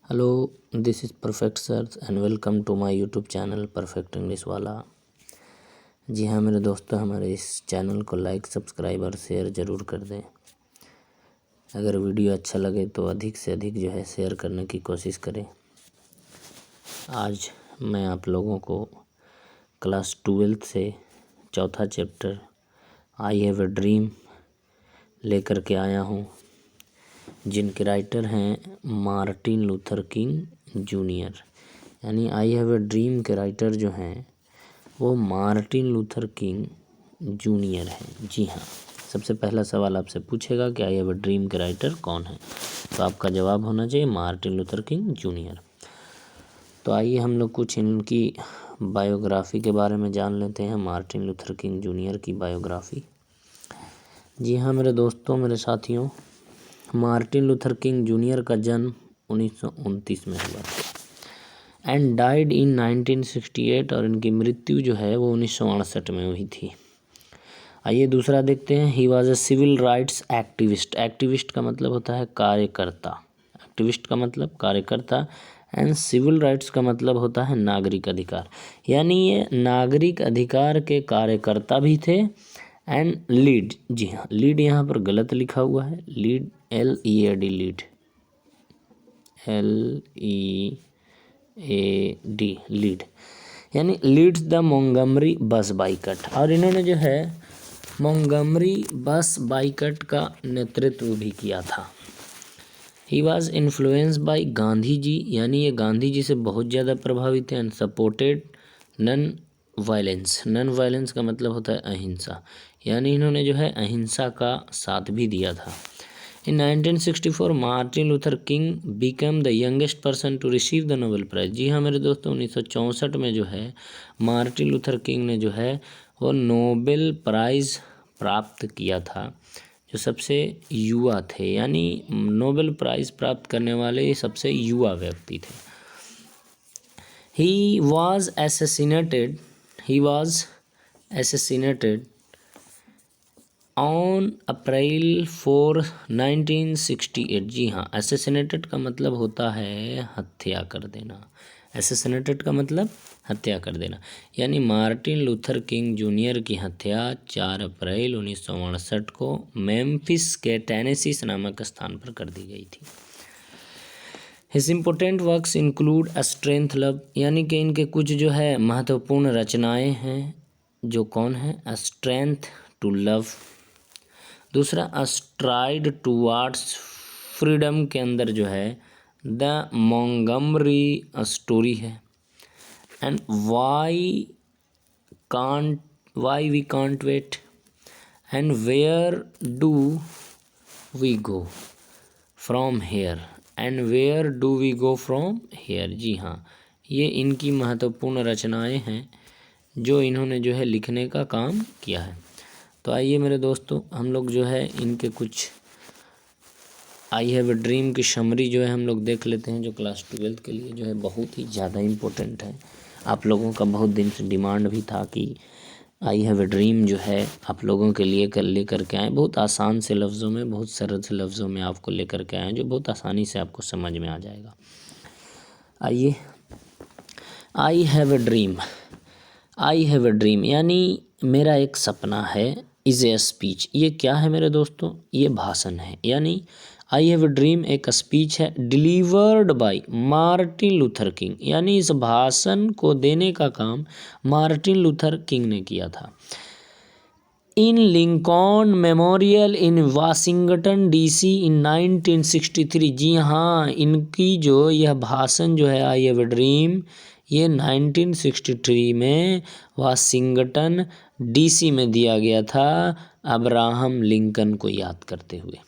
Hello, this is perfect sir and welcome to my YouTube channel perfect English वाला। जी हाँ मेरे दोस्तों, हमारे इस चैनल को लाइक, सब्सक्राइब और शेयर ज़रूर कर दें। अगर वीडियो अच्छा लगे तो अधिक से अधिक जो है शेयर करने की कोशिश करें। आज मैं आप लोगों को क्लास 12 से चौथा chapter I have a dream लेकर के आया हूँ, जिनके राइटर हैं मार्टिन लूथर किंग जूनियर। यानी आई हैव ए ड्रीम के राइटर जो हैं वो मार्टिन लूथर किंग जूनियर हैं। जी हाँ, सबसे पहला सवाल आपसे पूछेगा कि आई हैव ए ड्रीम के राइटर कौन है, तो आपका जवाब होना चाहिए मार्टिन लूथर किंग जूनियर। तो आइए हम लोग कुछ इनकी बायोग्राफी के बारे में जान लेते हैं, मार्टिन लूथर किंग जूनियर की बायोग्राफी। जी हाँ मेरे दोस्तों, मेरे साथियों, मार्टिन लूथर किंग जूनियर का जन्म 1929 में हुआ था एंड डाइड इन 1968, और इनकी मृत्यु जो है वो 1968 में हुई थी। आइए दूसरा देखते हैं। He was a civil rights activist. Activist का मतलब होता है कार्यकर्ता, एक्टिविस्ट का मतलब कार्यकर्ता, एंड सिविल राइट्स का मतलब होता है नागरिक अधिकार। यानी ये नागरिक अधिकार के कार्यकर्ता भी थे एंड लीड। जी हाँ, लीड यहाँ पर गलत लिखा हुआ है, lead LEAD lead, LEAD lead, यानी लीड्स द मोंगमरी बस बाइकट। और इन्होंने जो है मोंगमरी बस बाइकट का नेतृत्व भी किया था। He was influenced by Gandhi ji, यानी ये गांधी जी से बहुत ज़्यादा प्रभावित है, and supported non violence. Non violence का मतलब होता है अहिंसा, यानी इन्होंने जो है अहिंसा का साथ भी दिया था। In 1964 Martin Luther King become the youngest person to receive the Nobel prize. जी हाँ मेरे दोस्तों, 1964 में जो है मार्टिन लूथर किंग ने जो है वो नोबेल प्राइज़ प्राप्त किया था, जो सबसे युवा थे, यानी नोबेल प्राइज़ प्राप्त करने वाले सबसे युवा व्यक्ति थे। He was assassinated on April 4, 1968। जी हाँ, assassinated का मतलब होता है हत्या कर देना। assassinated का मतलब हत्या कर देना, यानी मार्टिन लूथर किंग जूनियर की हत्या 4 अप्रैल 1968 को मेम्फिस के टेनेसी नामक स्थान पर कर दी गई थी। His important works include a strength love, यानी कि इनके कुछ जो है महत्वपूर्ण रचनाएं हैं, जो कौन है, अ स्ट्रेंथ टू लव। दूसरा अ स्ट्राइड टूवार्ड्स फ्रीडम के अंदर जो है द मोंगमरी स्टोरी है, and why we can't wait, and where do we go from here, and where do we go from here. जी हाँ, ये इनकी महत्वपूर्ण रचनाएं हैं जो इन्होंने जो है लिखने का काम किया है। तो आइए मेरे दोस्तों, हम लोग जो है इनके कुछ आई हैव ए ड्रीम की समरी जो है हम लोग देख लेते हैं, जो क्लास 12 के लिए जो है बहुत ही ज़्यादा इम्पोर्टेंट है। आप लोगों का बहुत दिन से डिमांड भी था कि आई हैव ए ड्रीम जो है आप लोगों के लिए लेकर के आएँ, बहुत आसान से लफ्ज़ों में, बहुत सरल से लफ्ज़ों में आपको लेकर के आएँ, जो बहुत आसानी से आपको समझ में आ जाएगा। आइए, I have a dream. I have a dream यानी मेरा एक सपना है, इज़ ए स्पीच। ये क्या है मेरे दोस्तों, ये भाषण है। यानी आई हैव ए ड्रीम एक स्पीच है delivered by Martin Luther king, यानी इस भाषण को देने का काम मार्टिन लूथर किंग ने किया था। In Lincoln Memorial in Washington DC in 1963। जी हाँ, इनकी जो यह भाषण जो है आई हैव ए ड्रीम, ये 1963 में वाशिंगटन DC में दिया गया था, अब्राहम लिंकन को याद करते हुए।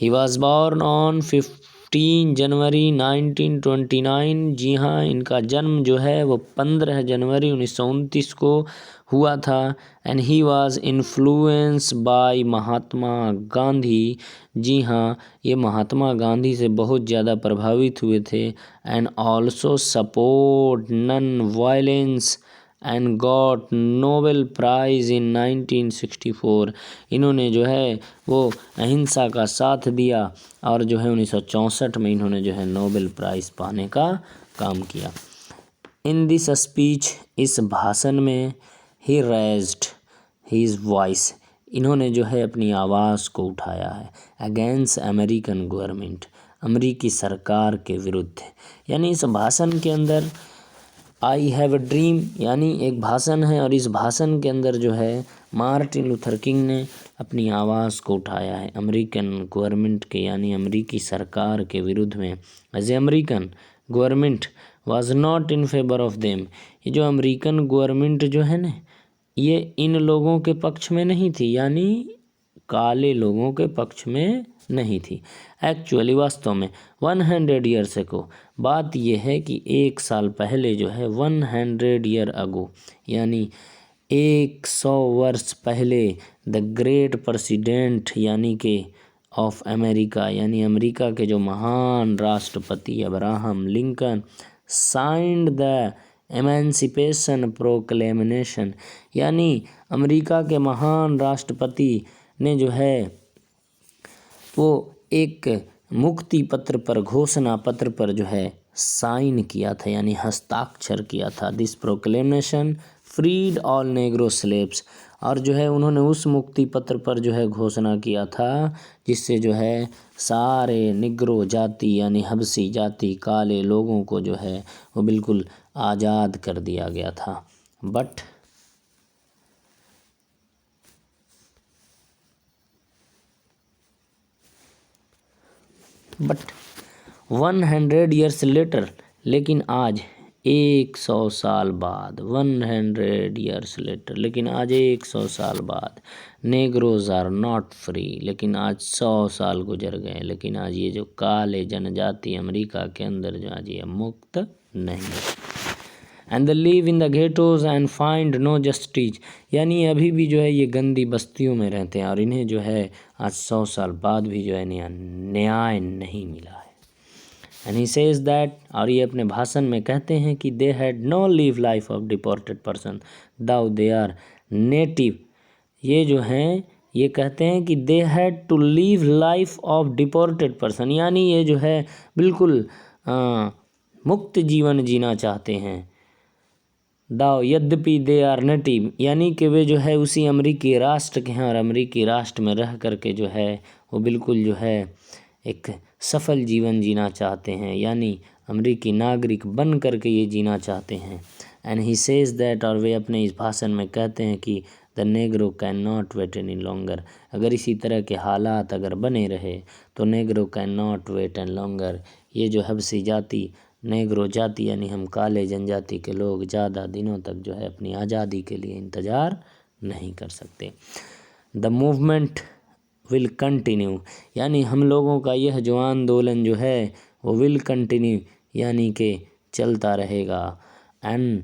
ही वॉज बॉर्न ऑन 15 जनवरी 1929। जी हाँ, इनका जन्म जो है वो 15 जनवरी 1929 को हुआ था। And he was influence by Mahatma Gandhi. जी हाँ, ये महात्मा गांधी से बहुत ज़्यादा प्रभावित हुए थे। And also support non violence and got Nobel prize in 1964। इन्होंने जो है वो अहिंसा का साथ दिया और जो है 1964 में इन्होंने जो है नोबेल प्राइज़ पाने का काम किया। इन दिस स्पीच, इस भाषण में, ही रेज्ड हीज वॉइस, इन्होंने जो है अपनी आवाज़ को उठाया है अगेंस्ट अमेरिकन गवर्नमेंट, अमेरिकी सरकार के विरुद्ध। यानी इस भाषण के अंदर आई हैव अ ड्रीम यानी एक भाषण है और इस भाषण के अंदर जो है मार्टिन लूथर किंग ने अपनी आवाज़ को उठाया है अमेरिकन गवर्नमेंट के यानी अमेरिकी सरकार के विरुद्ध में। As a American government was not in favour of them, ये जो अमेरिकन गवर्नमेंट जो है ना ये इन लोगों के पक्ष में नहीं थी, यानी काले लोगों के पक्ष में नहीं थी। एक्चुअली वास्तव में 100 ईयर्स को बात यह है कि 1 साल पहले जो है 100 ईयर अगो यानी 100 वर्ष पहले द ग्रेट प्रेसिडेंट यानी कि ऑफ अमेरिका यानी अमेरिका के जो महान राष्ट्रपति Abraham Lincoln signed the emancipation proclamation, यानी अमेरिका के महान राष्ट्रपति ने जो है वो एक मुक्ति पत्र पर, घोषणा पत्र पर जो है साइन किया था यानी हस्ताक्षर किया था। This proclamation freed all Negro slaves, और जो है उन्होंने उस मुक्ति पत्र पर जो है घोषणा किया था जिससे जो है सारे निग्रो जाति यानी हबसी जाति काले लोगों को जो है वो बिल्कुल आज़ाद कर दिया गया था। बट 100 ईयर्स लेटर, लेकिन आज 100 साल बाद 100 ईयर्स लेटर, लेकिन आज 100 साल बाद नेग्रोज आर नॉट फ्री, लेकिन आज 100 साल गुजर गए, लेकिन आज ये जो काले जनजाति अमेरिका के अंदर जो आज ये मुक्त नहीं है। And the live in the ghettos and find no justice, यानी अभी भी जो है ये गंदी बस्तियों में रहते हैं और इन्हें जो है आज 100 साल बाद भी जो है न्याय नहीं मिला है। एंड ही सेज दैट, और ये अपने भाषण में कहते हैं कि they had no live life of deported person though they are native, ये जो हैं ये कहते हैं कि they had to live life of deported person, यानी ये जो है बिल्कुल मुक्त जीवन जीना चाहते हैं। दाव यद्यपि दे आर नेटिव, यानी कि वे जो है उसी अमेरिकी राष्ट्र के हैं और अमेरिकी राष्ट्र में रह कर के जो है वो बिल्कुल जो है एक सफल जीवन जीना चाहते हैं, यानी अमेरिकी नागरिक बन कर के ये जीना चाहते हैं। एंड ही सेज दैट, और वे अपने इस भाषण में कहते हैं कि the Negro can not wait any longer, अगर इसी तरह के हालात अगर बने रहे तो Negro can not wait any longer, ये जो हबसी जाति नेग्रो जाति यानी हम काले जनजाति के लोग ज़्यादा दिनों तक जो है अपनी आज़ादी के लिए इंतज़ार नहीं कर सकते। द मूवमेंट विल कंटिन्यू, यानी हम लोगों का यह जो आंदोलन जो है वो विल कंटिन्यू यानी कि चलता रहेगा। And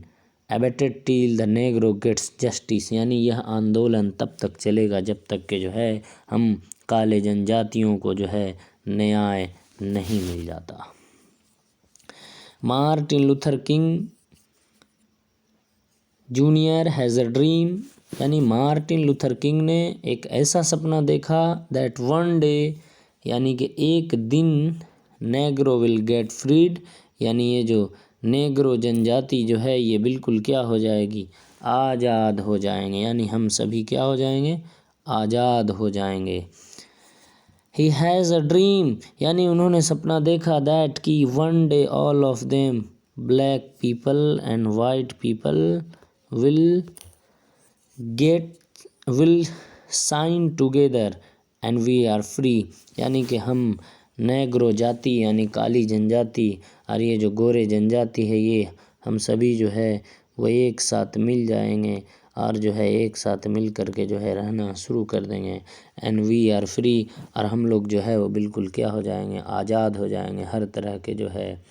abated till the Negro gets justice, यानी यह आंदोलन तब तक चलेगा जब तक कि जो है हम काले जनजातियों को जो है न्याय नहीं मिल जाता। Martin Luther king junior has a dream, यानी मार्टिन लूथर किंग ने एक ऐसा सपना देखा दैट वन डे, यानी कि एक दिन नेग्रो विल गेट फ्रीड, यानी ये जो नेग्रो जनजाति जो है ये बिल्कुल क्या हो जाएगी, आज़ाद हो जाएंगे, यानी हम सभी क्या हो जाएंगे, आज़ाद हो जाएंगे। ही हैज़ अ ड्रीम, यानी उन्होंने सपना देखा दैट कि one day all of them black people and white people will sign together and we are free, यानी कि हम नेग्रो जाति यानी काली जनजाति और ये जो गोरे जनजाति है ये हम सभी जो है वो एक साथ मिल जाएंगे और जो है एक साथ मिल कर के जो है रहना शुरू कर देंगे। एंड वी आर फ्री, और हम लोग जो है वो बिल्कुल क्या हो जाएंगे, आज़ाद हो जाएंगे हर तरह के जो है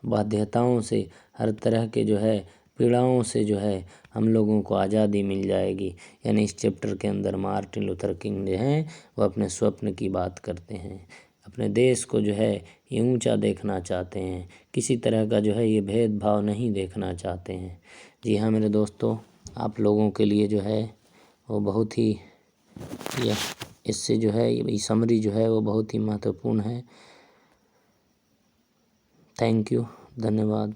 बाध्यताओं से, हर तरह के जो है पीड़ाओं से जो है हम लोगों को आज़ादी मिल जाएगी। यानी इस चैप्टर के अंदर मार्टिन लूथर किंग जो हैं वो अपने स्वप्न की बात करते हैं अपने देश को जो है ये ऊंचा देखना चाहते हैं, किसी तरह का जो है ये भेदभाव नहीं देखना चाहते हैं। जी हाँ मेरे दोस्तों, आप लोगों के लिए जो है वो बहुत ही यह इससे जो है ये समरी जो है वो बहुत ही महत्वपूर्ण है। थैंक यू, धन्यवाद।